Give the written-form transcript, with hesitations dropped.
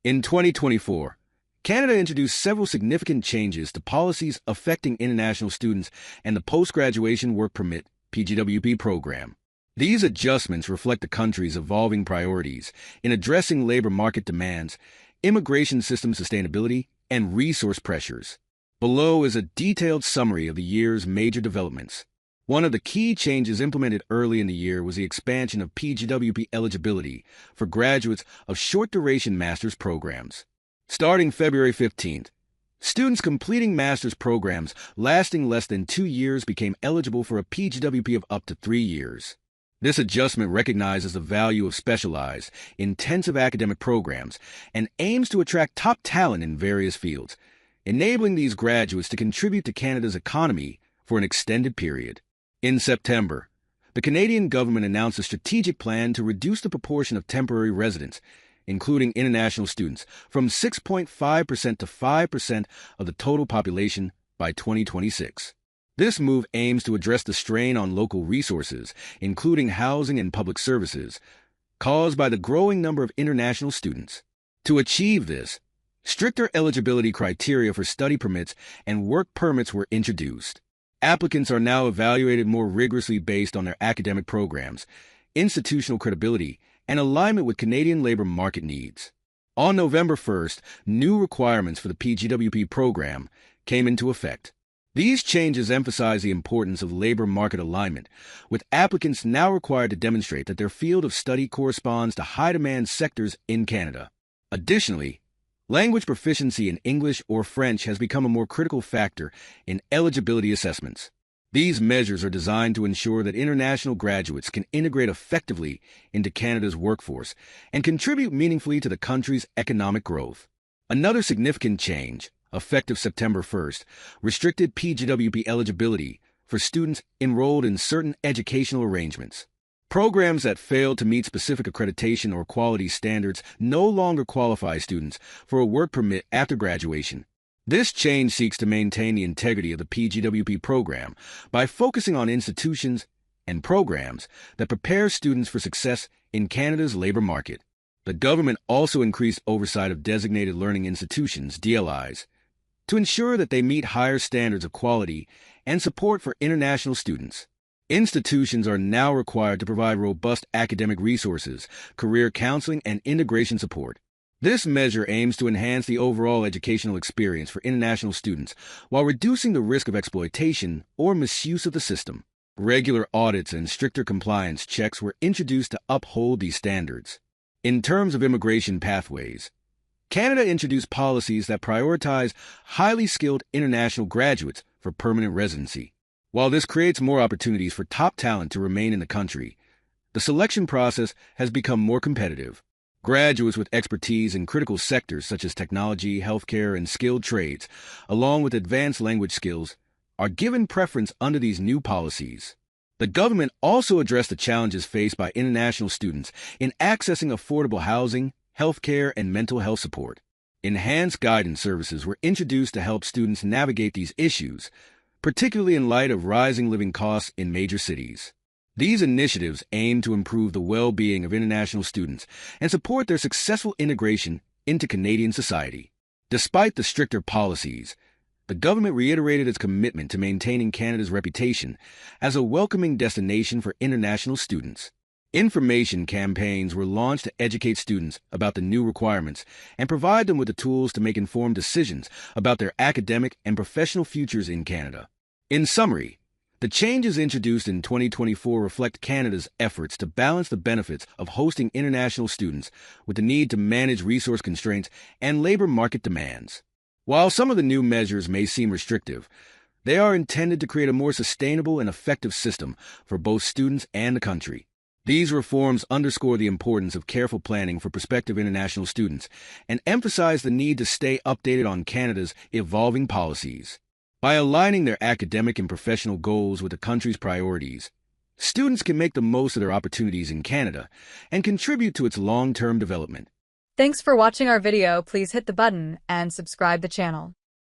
In 2024, Canada introduced several significant changes to policies affecting international students and the Post-Graduation Work Permit (PGWP) program. These adjustments reflect the country's evolving priorities in addressing labor market demands, immigration system sustainability, and resource pressures. Below is a detailed summary of the year's major developments. One of the key changes implemented early in the year was the expansion of PGWP eligibility for graduates of short-duration master's programs. Starting February 15th, students completing master's programs lasting less than 2 years became eligible for a PGWP of up to 3 years. This adjustment recognizes the value of specialized, intensive academic programs and aims to attract top talent in various fields, enabling these graduates to contribute to Canada's economy for an extended period. In September, the Canadian government announced a strategic plan to reduce the proportion of temporary residents, including international students, from 6.5% to 5% of the total population by 2026. This move aims to address the strain on local resources, including housing and public services, caused by the growing number of international students. To achieve this, stricter eligibility criteria for study permits and work permits were introduced. Applicants are now evaluated more rigorously based on their academic programs, institutional credibility, and alignment with Canadian labor market needs. On November 1st, new requirements for the PGWP program came into effect. These changes emphasize the importance of labor market alignment, with applicants now required to demonstrate that their field of study corresponds to high-demand sectors in Canada. Additionally, language proficiency in English or French has become a more critical factor in eligibility assessments. These measures are designed to ensure that international graduates can integrate effectively into Canada's workforce and contribute meaningfully to the country's economic growth. Another significant change, effective September 1st, restricted PGWP eligibility for students enrolled in certain educational arrangements. Programs that failed to meet specific accreditation or quality standards no longer qualify students for a work permit after graduation. This change seeks to maintain the integrity of the PGWP program by focusing on institutions and programs that prepare students for success in Canada's labor market. The government also increased oversight of designated learning institutions, DLIs, to ensure that they meet higher standards of quality and support for international students. Institutions are now required to provide robust academic resources, career counseling, and integration support. This measure aims to enhance the overall educational experience for international students while reducing the risk of exploitation or misuse of the system. Regular audits and stricter compliance checks were introduced to uphold these standards. In terms of immigration pathways, Canada introduced policies that prioritize highly skilled international graduates for permanent residency. While this creates more opportunities for top talent to remain in the country, the selection process has become more competitive. Graduates with expertise in critical sectors such as technology, healthcare, and skilled trades, along with advanced language skills, are given preference under these new policies. The government also addressed the challenges faced by international students in accessing affordable housing, healthcare, and mental health support. Enhanced guidance services were introduced to help students navigate these issues, particularly in light of rising living costs in major cities. These initiatives aim to improve the well-being of international students and support their successful integration into Canadian society. Despite the stricter policies, the government reiterated its commitment to maintaining Canada's reputation as a welcoming destination for international students. Information campaigns were launched to educate students about the new requirements and provide them with the tools to make informed decisions about their academic and professional futures in Canada. In summary, the changes introduced in 2024 reflect Canada's efforts to balance the benefits of hosting international students with the need to manage resource constraints and labor market demands. While some of the new measures may seem restrictive, they are intended to create a more sustainable and effective system for both students and the country. These reforms underscore the importance of careful planning for prospective international students and emphasize the need to stay updated on Canada's evolving policies. By aligning their academic and professional goals with the country's priorities, students can make the most of their opportunities in Canada and contribute to its long-term development. Thanks for watching our video. Please hit the button and subscribe the channel.